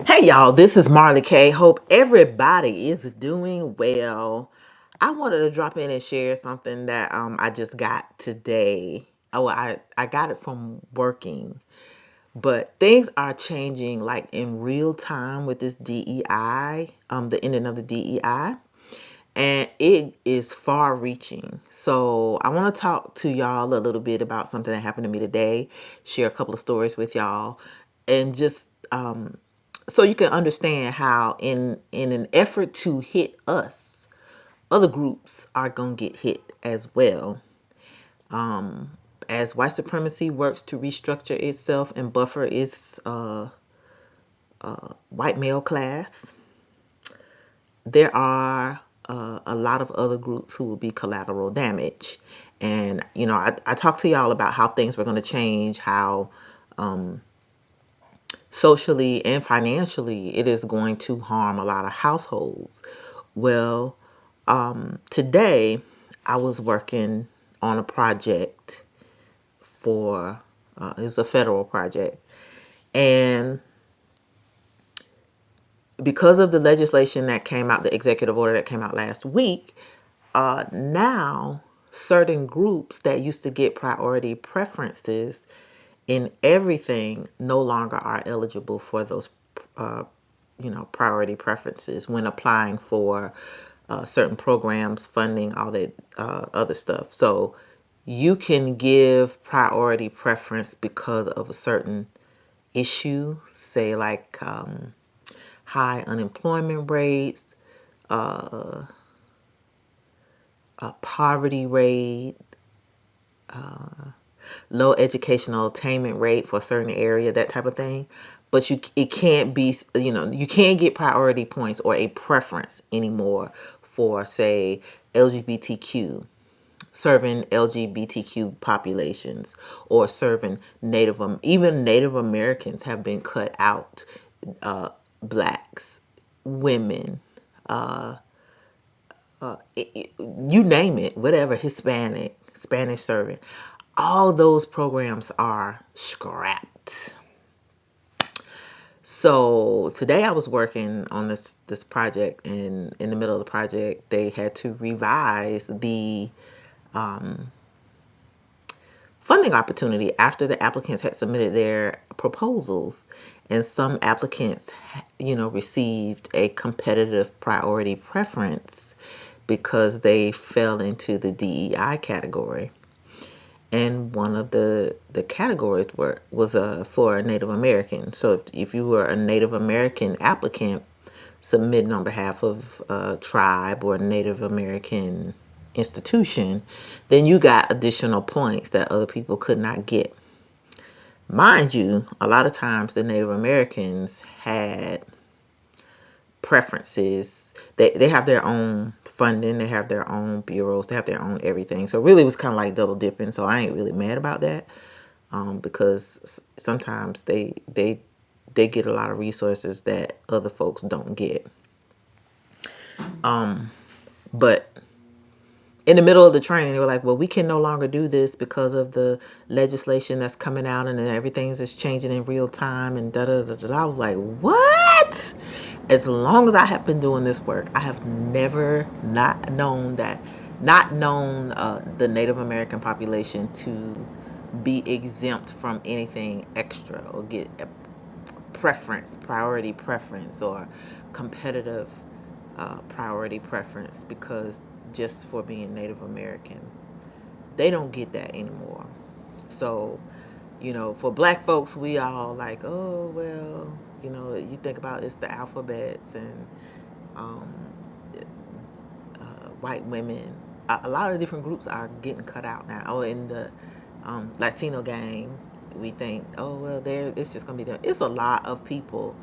Hey y'all, this is Marley K. Hope everybody is doing well. I wanted to drop in and share something that I just got today. I got it from working, but things are changing like in real time with this DEI, the ending of the DEI, and it is far reaching. So I want to talk to y'all a little bit about something that happened to me today, share a couple of stories with y'all, and just so you can understand how in an effort to hit us, other groups are gonna get hit as well. um as white supremacy works to restructure itself and buffer its white male class, there are a lot of other groups who will be collateral damage. And I talked to y'all about how things were going to change, how um, socially and financially it is going to harm a lot of households. Well, today I was working on a project for it's a federal project, and because of the legislation that came out, the executive order that came out last week, now certain groups that used to get priority preferences in everything no longer are eligible for those uh, priority preferences when applying for certain programs, funding, all that other stuff. So you can give priority preference because of a certain issue, say like high unemployment rates, uh, a poverty rate, low educational attainment rate for a certain area, that type of thing. But it can't be, you can't get priority points or a preference anymore for, say, LGBTQ, serving LGBTQ populations, or serving even Native Americans have been cut out, blacks, women, uh, you name it, whatever, Hispanic, Spanish serving. All those programs are scrapped. So today I was working on this project, and in the middle of the project, they had to revise the um, funding opportunity after the applicants had submitted their proposals, and some applicants, received a competitive priority preference because they fell into the DEI category. And one of the categories was for a Native American. So if you were a Native American applicant submitting on behalf of a tribe or Native American institution, then you got additional points that other people could not get. Mind you, a lot of times the Native Americans had preferences. They have their own funding, they have their own bureaus, they have their own everything. So really it was kind of like double dipping. So I ain't really mad about that, because sometimes they get a lot of resources that other folks don't get. Um, but in the middle of the training, they were like, well, we can no longer do this because of the legislation that's coming out, and everything's just changing in real time, and da da da da. I was like, what? As long as I have been doing this work, I have never not known the Native American population to be exempt from anything extra or get a priority preference, or competitive priority preference because just for being Native American. They don't get that anymore. So, for black folks, we all like, oh, well, you think about it's the alphabets and um, white women. A lot of different groups are getting cut out now. Oh, in the Latino gang, we think, oh, well, it's just going to be them. It's a lot of people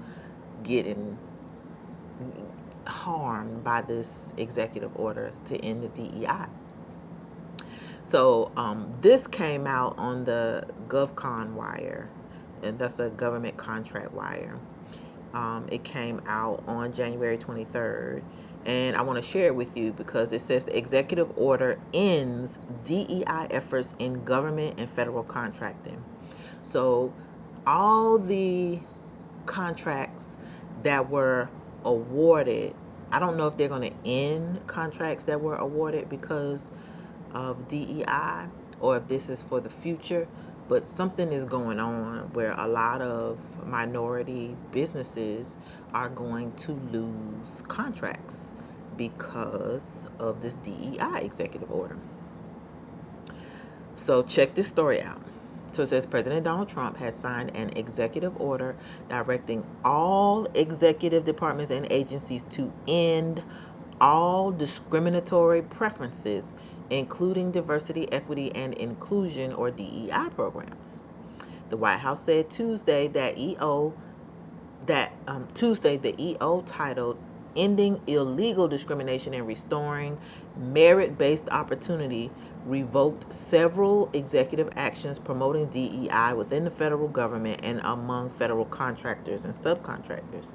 getting harmed by this executive order to end the DEI. So this came out on the GovCon wire, and that's a government contract wire. It came out on January 23rd. And I want to share it with you because it says the executive order ends DEI efforts in government and federal contracting. So all the contracts that were awarded, I don't know if they're going to end contracts that were awarded because of DEI or if this is for the future, but something is going on where a lot of minority businesses are going to lose contracts because of this DEI executive order. So check this story out. So it says President Donald Trump has signed an executive order directing all executive departments and agencies to end all discriminatory preferences, including diversity, equity, and inclusion or DEI programs. The White House said Tuesday that the EO titled Ending Illegal Discrimination and Restoring Merit-Based Opportunity revoked several executive actions promoting DEI within the federal government and among federal contractors and subcontractors.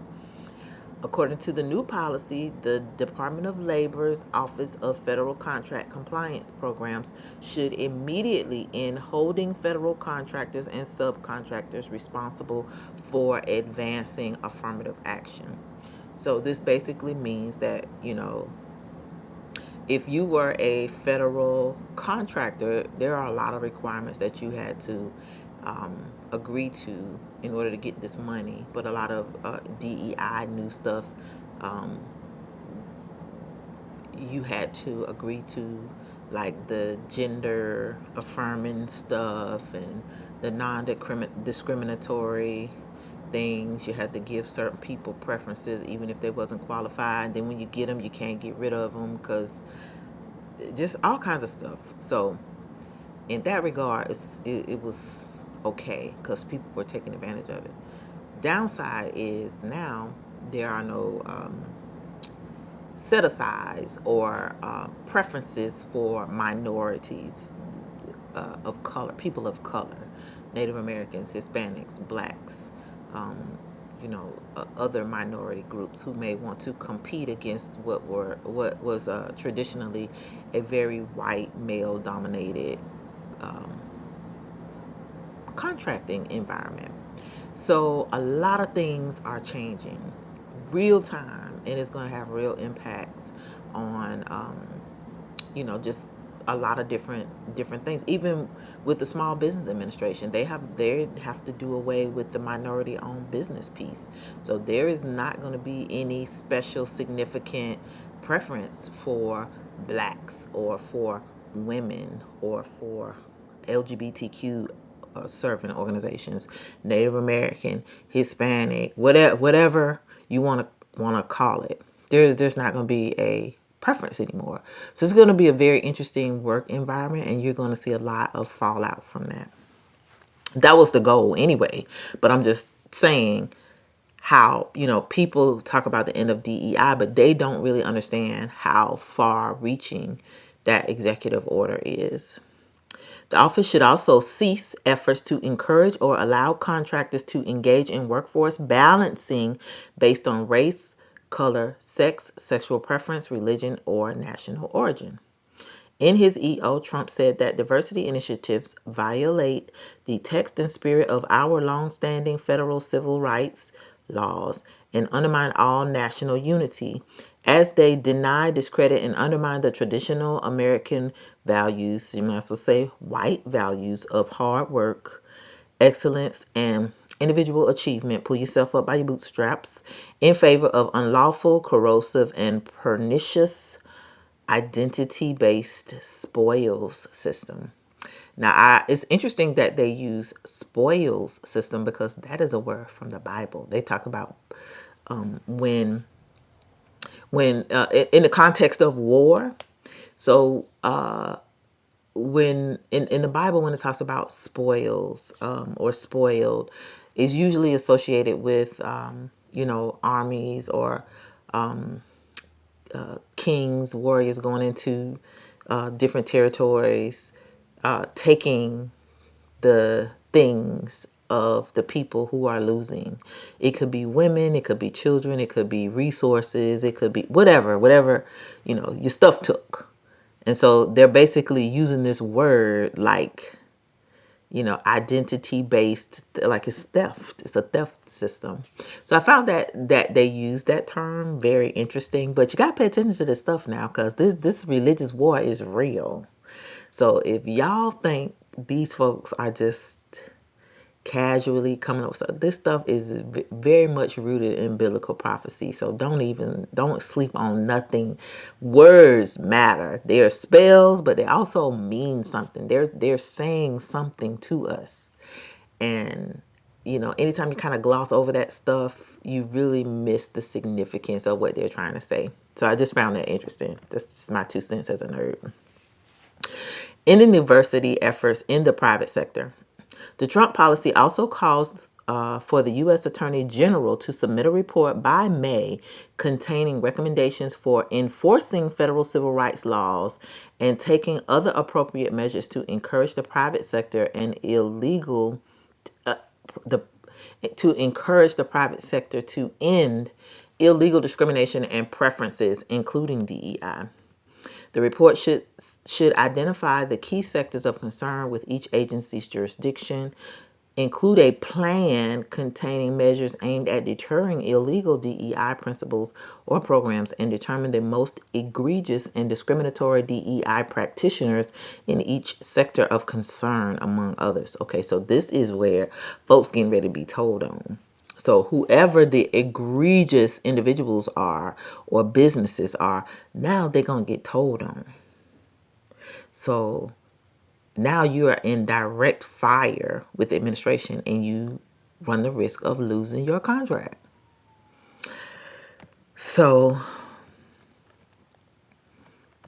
According to the new policy, the Department of Labor's Office of Federal Contract Compliance Programs should immediately end holding federal contractors and subcontractors responsible for advancing affirmative action. So this basically means that, if you were a federal contractor, there are a lot of requirements that you had to agree to in order to get this money. But a lot of DEI new stuff, um, you had to agree to, like the gender affirming stuff and the non-discriminatory things. You had to give certain people preferences even if they wasn't qualified. Then when you get them, you can't get rid of them because just all kinds of stuff. So in that regard, it was okay because people were taking advantage of it. Downside is now there are no set asides or preferences for minorities of color, people of color, Native Americans, Hispanics, blacks, um, other minority groups who may want to compete against what was traditionally a very white male dominated um, contracting environment. So a lot of things are changing real time, and it's going to have real impacts on just a lot of different things. Even with the Small Business Administration, they have to do away with the minority owned business piece. So there is not going to be any special significant preference for blacks or for women or for LGBTQ serving organizations, Native American, Hispanic, whatever you want to call it. There's not going to be a preference anymore. So it's going to be a very interesting work environment, and you're going to see a lot of fallout from that. That was the goal anyway, but I'm just saying how, people talk about the end of DEI, but they don't really understand how far reaching that executive order is. The office should also cease efforts to encourage or allow contractors to engage in workforce balancing based on race, color, sex, sexual preference, religion, or national origin. In his EO, Trump said that diversity initiatives violate the text and spirit of our longstanding federal civil rights laws and undermine all national unity, as they deny, discredit, and undermine the traditional American values, you might as well say white values, of hard work, excellence, and individual achievement. Pull yourself up by your bootstraps in favor of unlawful, corrosive, and pernicious identity-based spoils system. Now, it's interesting that they use spoils system because that is a word from the Bible. They talk about when in the context of war. So when in the Bible, when it talks about spoils or spoiled, is usually associated with armies or kings, warriors going into different territories taking the things of the people who are losing. It could be women, it could be children, it could be resources, it could be whatever, your stuff took. And so they're basically using this word like, identity based, like it's theft. It's a theft system. So I found that they use that term very interesting, but you got to pay attention to this stuff now, because this religious war is real. So if y'all think these folks are just casually coming up with stuff, this stuff is very much rooted in biblical prophecy. So don't sleep on nothing. Words matter. They're spells, but they also mean something. They're saying something to us. And anytime you kind of gloss over that stuff, you really miss the significance of what they're trying to say. So I just found that interesting. That's just my 2 cents as a nerd. Ending diversity efforts in the private sector. The Trump policy also calls for the U.S. Attorney General to submit a report by May containing recommendations for enforcing federal civil rights laws and taking other appropriate measures to encourage the private sector and illegal uh, the to encourage the private sector to end illegal discrimination and preferences, including DEI. The report should identify the key sectors of concern with each agency's jurisdiction, include a plan containing measures aimed at deterring illegal DEI principles or programs, and determine the most egregious and discriminatory DEI practitioners in each sector of concern, among others. Okay, so this is where folks getting ready to be told on. So whoever the egregious individuals are or businesses are, now they're going to get told on. So now you are in direct fire with the administration, and you run the risk of losing your contract. So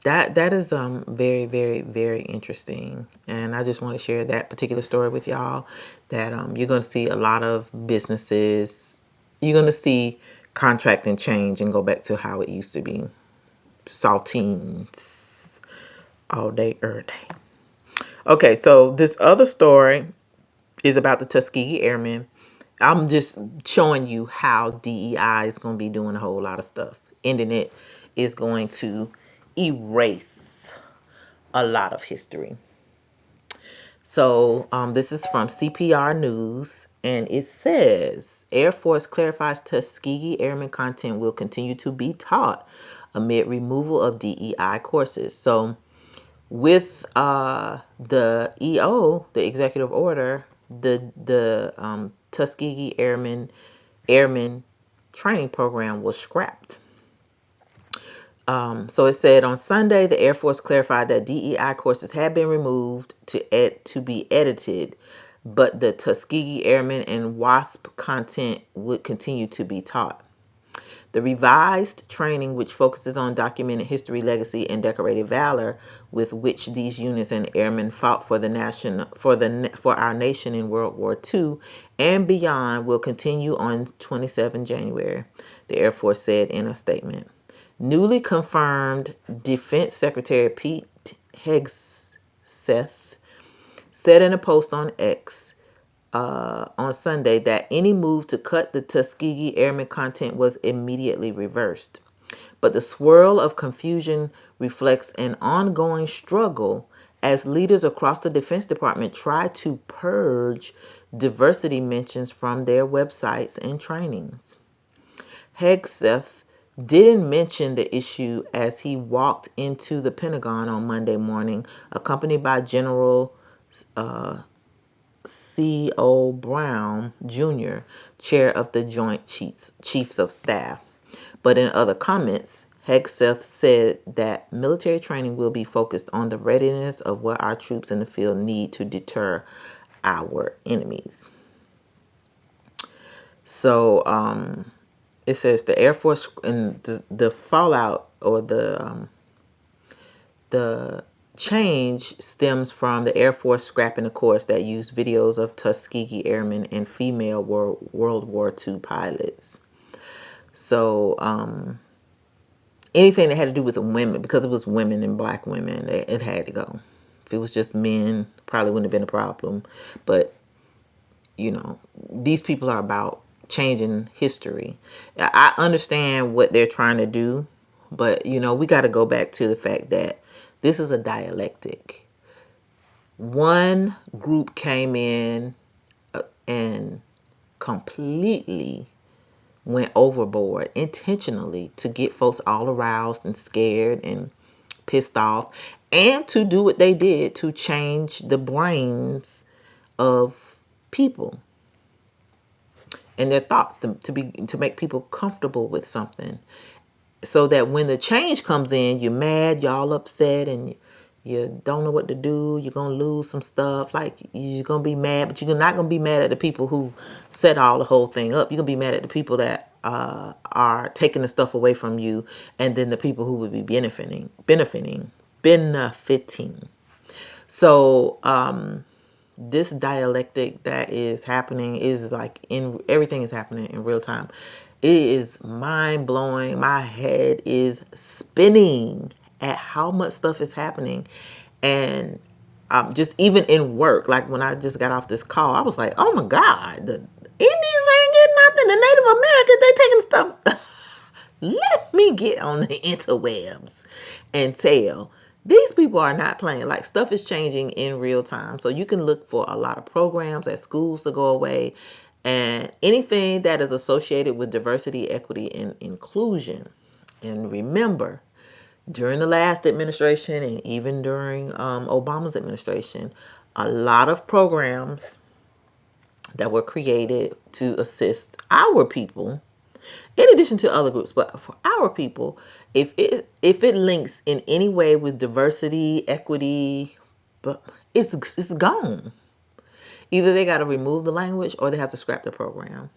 that is very, very, very interesting, and I just want to share that particular story with y'all. That you're going to see a lot of businesses. You're going to see contracting change and go back to how it used to be. Saltines all day, every day. Okay, so this other story is about the Tuskegee Airmen. I'm just showing you how DEI is going to be doing a whole lot of stuff. Ending it is going to erase a lot of history. So this is from CPR News, and it says Air Force clarifies Tuskegee Airmen content will continue to be taught amid removal of DEI courses. So with the EO, the executive order, the Tuskegee Airmen training program was scrapped. So it said on Sunday, the Air Force clarified that DEI courses had been removed to be edited, but the Tuskegee Airmen and WASP content would continue to be taught. The revised training, which focuses on documented history, legacy, and decorated valor with which these units and airmen fought for our nation in World War II and beyond, will continue on 27 January, the Air Force said in a statement. Newly confirmed Defense Secretary Pete Hegseth said in a post on X on Sunday that any move to cut the Tuskegee Airmen content was immediately reversed. But the swirl of confusion reflects an ongoing struggle as leaders across the Defense Department try to purge diversity mentions from their websites and trainings. Hegseth didn't mention the issue as he walked into the Pentagon on Monday morning, accompanied by General C.O. Brown, Jr., chair of the Joint Chiefs of Staff. But in other comments, Hegseth said that military training will be focused on the readiness of what our troops in the field need to deter our enemies. So it says the Air Force, and the fallout or the change stems from the Air Force scrapping a course that used videos of Tuskegee Airmen and female World War II pilots. So anything that had to do with women, because it was women and black women, it had to go If it was just men, probably wouldn't have been a problem. But, these people are about changing history. I understand what they're trying to do, but, we got to go back to the fact that this is a dialectic. One group came in and completely went overboard intentionally to get folks all aroused and scared and pissed off, and to do what they did to change the brains of people and their thoughts to make people comfortable with something, so that when the change comes in, you're mad, y'all upset, and you don't know what to do. You're gonna lose some stuff. Like, you're gonna be mad, but you're not gonna be mad at the people who set all the whole thing up. You're gonna be mad at the people that are taking the stuff away from you, and then the people who would be benefiting. So this dialectic that is happening is like everything is happening in real time. It is mind blowing. My head is spinning at how much stuff is happening. And just even in work, like when I just got off this call, I was like, oh my God, the Indians ain't getting nothing. The Native Americans, they taking stuff. Let me get on the interwebs and tell. These people are not playing. Like, stuff is changing in real time. So you can look for a lot of programs at schools to go away, and anything that is associated with diversity, equity, and inclusion. And remember, during the last administration and even during Obama's administration, a lot of programs that were created to assist our people, in addition to other groups, but for our people, if it links in any way with diversity, equity, but it's gone. Either they got to remove the language or they have to scrap the program.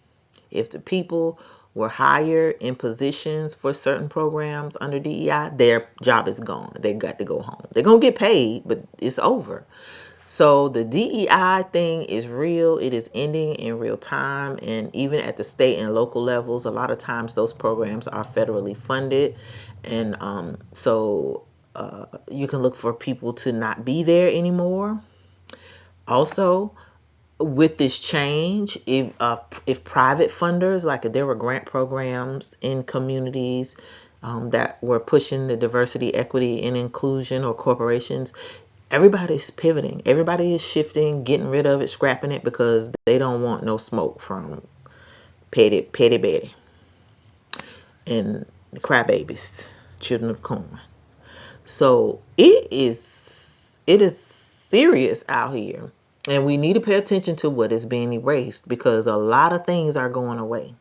If the people were hired in positions for certain programs under DEI, their job is gone. They got to go home. They're gonna get paid, but it's over. So the DEI thing is real. It is ending in real time. And even at the state and local levels, a lot of times those programs are federally funded. And you can look for people to not be there anymore. Also, with this change, if private funders, like if there were grant programs in communities that were pushing the diversity, equity, and inclusion, or corporations, everybody's pivoting. Everybody is shifting, getting rid of it, scrapping it, because they don't want no smoke from petty Betty and the crybabies, children of corn. So it is serious out here, and we need to pay attention to what is being erased, because a lot of things are going away.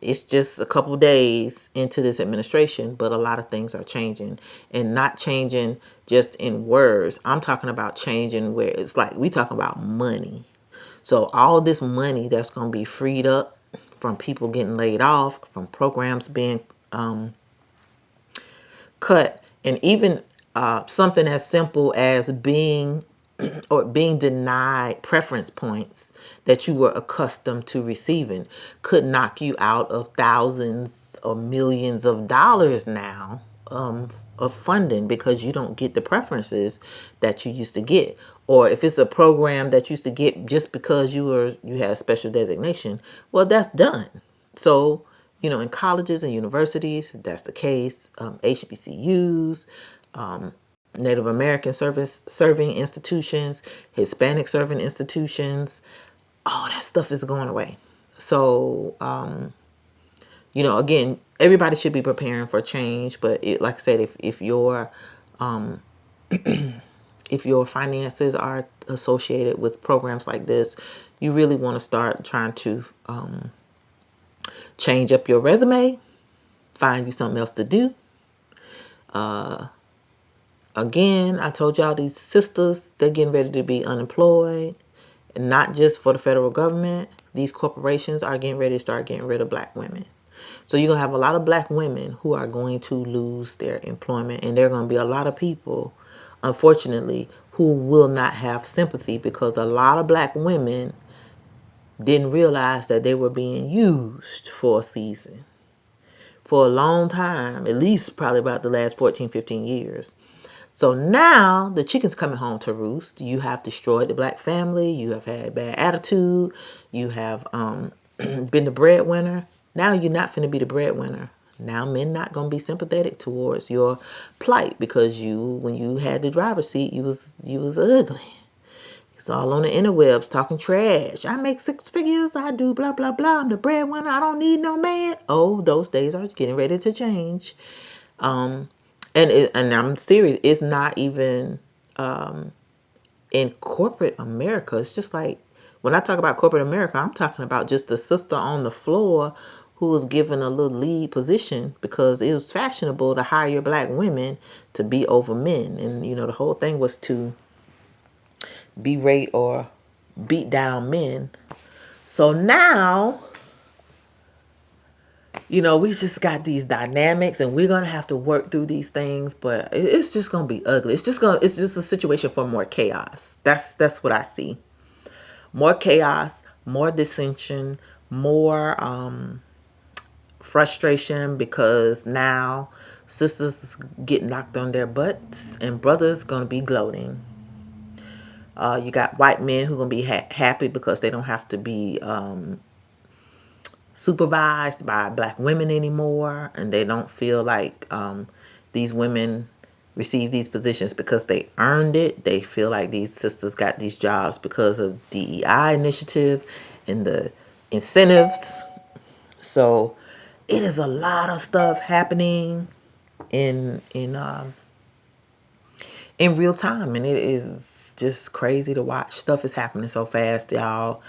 It's just a couple days into this administration, but a lot of things are changing, and not changing just in words. I'm talking about changing where it's like we talking about money. So all this money that's going to be freed up from people getting laid off, from programs being cut, and even something as simple as being denied preference points that you were accustomed to receiving could knock you out of thousands or millions of dollars now, of funding, because you don't get the preferences that you used to get. Or if it's a program that you used to get just because you had a special designation, well, that's done. So, in colleges and universities, that's the case. HBCUs, Native American serving institutions, Hispanic serving institutions, all that stuff is going away. So, again, everybody should be preparing for change. But like I said, if your if your finances are associated with programs like this, you really want to start trying to change up your resume, find you something else to do. Again, I told y'all, these sisters, they're getting ready to be unemployed. And not just for the federal government. These corporations are getting ready to start getting rid of black women. So you're going to have a lot of black women who are going to lose their employment. And there are going to be a lot of people, unfortunately, who will not have sympathy, because a lot of black women didn't realize that they were being used for a season. For a long time, at least probably about the last 14, 15 years. So now the chicken's coming home to roost. You have destroyed the black family. You have had bad attitude. You have been the breadwinner. Now you're not finna be the breadwinner. Now men not gonna be sympathetic towards your plight because when you had the driver's seat, you was ugly. It's all on the interwebs talking trash. I make 6 figures. I do blah blah blah. I'm the breadwinner. I don't need no man. Oh, those days are getting ready to change. Um, and I'm serious. It's not even in corporate America. It's just like when I talk about corporate America, I'm talking about just the sister on the floor who was given a little lead position because it was fashionable to hire black women to be over men, and the whole thing was to berate or beat down men. So now, we just got these dynamics and we're going to have to work through these things, but it's just going to be ugly. It's just a situation for more chaos. That's what I see. More chaos, more dissension, more frustration because now sisters get knocked on their butts and brothers going to be gloating. You got white men who are going to be happy because they don't have to be supervised by black women anymore, and they don't feel like these women receive these positions because they earned it. They feel like these sisters got these jobs because of DEI initiative and the incentives. So it is a lot of stuff happening in real time, and it is just crazy to watch. Stuff is happening so fast, y'all.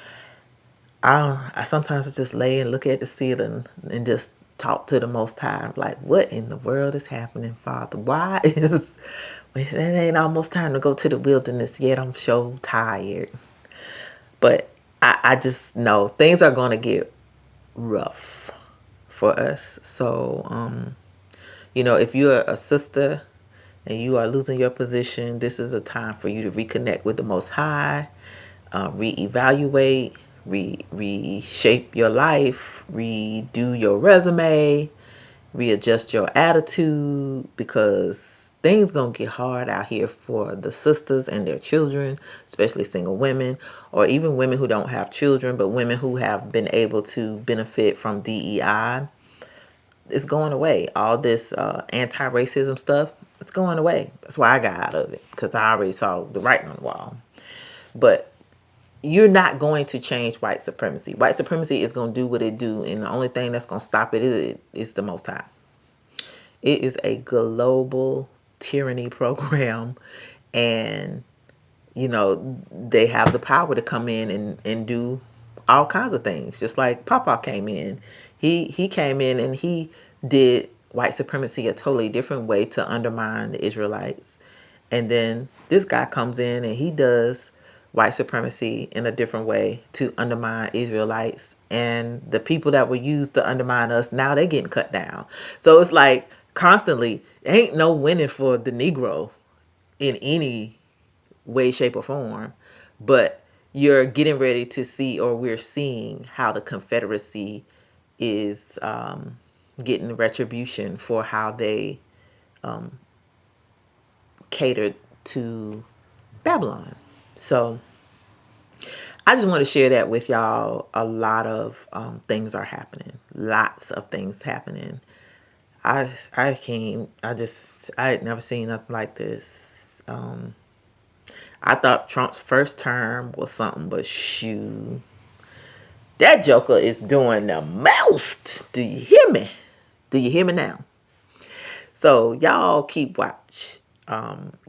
I sometimes just lay and look at the ceiling and just talk to the Most High. Like, what in the world is happening, Father? Why is it ain't almost time to go to the wilderness yet? I'm so tired. But I just know things are going to get rough for us. So, if you're a sister and you are losing your position, this is a time for you to reconnect with the Most High, reevaluate, reshape your life, redo your resume, readjust your attitude, because things gonna get hard out here for the sisters and their children, especially single women, or even women who don't have children, but women who have been able to benefit from DEI. It's going away. All this anti-racism stuff, it's going away. That's why I got out of it, because I already saw the writing on the wall. But you're not going to change white supremacy. White supremacy is going to do what it do, and the only thing that's going to stop it is the Most High. It is a global tyranny program, and they have the power to come in and do all kinds of things. Just like Papa came in, he came in and he did white supremacy a totally different way to undermine the Israelites. And then this guy comes in and he does white supremacy in a different way to undermine Israelites. And the people that were used to undermine us, now they're getting cut down. So it's like constantly, ain't no winning for the Negro in any way, shape, or form. But you're getting ready to see, or we're seeing, how the Confederacy is getting retribution for how they um, catered to Babylon. So I just want to share that with y'all. A lot of things are happening. Lots of things happening. I had never seen nothing like this. I thought Trump's first term was something, but shoo, that joker is doing the most. Do you hear me? Do you hear me now? So y'all keep watch.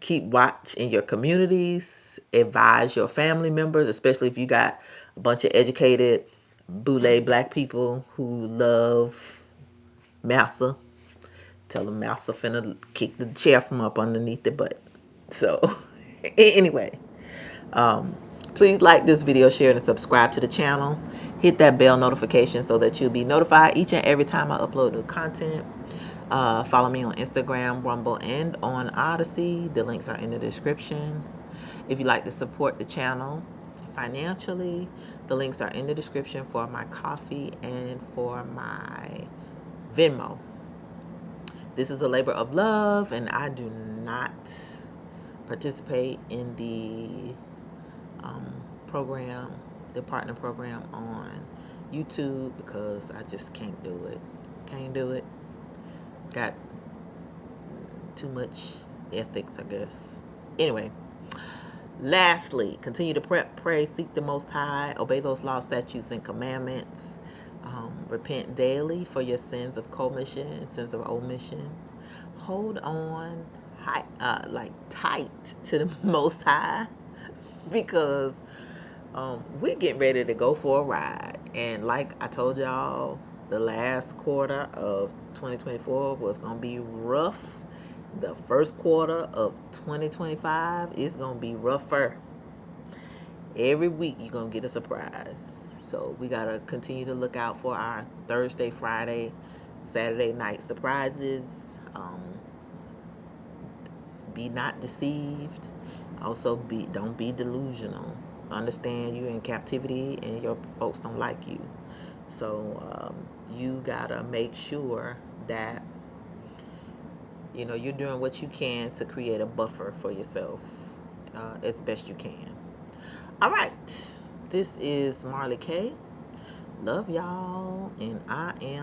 Keep watch in your communities. Advise your family members, especially if you got a bunch of educated, boule black people who love massa. Tell them massa finna kick the chair from up underneath their butt. So, anyway, um, please like this video, share, and subscribe to the channel. Hit that bell notification so that you'll be notified each and every time I upload new content. Follow me on Instagram, Rumble, and on Odyssey. The links are in the description. If you'd like to support the channel financially, the links are in the description for my coffee and for my Venmo. This is a labor of love, and I do not participate in the program, the partner program on YouTube because I just can't do it. Can't do it. Got too much ethics, I guess. Anyway, lastly, continue to pray, seek the Most High, obey those laws, statutes, and commandments. Repent daily for your sins of commission and sins of omission. Hold on like tight to the Most High because we're getting ready to go for a ride. And like I told y'all, the last quarter of 2024 was going to be rough. The first quarter of 2025 is going to be rougher. Every week you're going to get a surprise. So we got to continue to look out for our Thursday, Friday, Saturday night surprises. Be not deceived. Also, don't be delusional. Understand you're in captivity and your folks don't like you. So you gotta make sure that you're doing what you can to create a buffer for yourself as best you can. All right, this is Marley K. Love y'all, and I am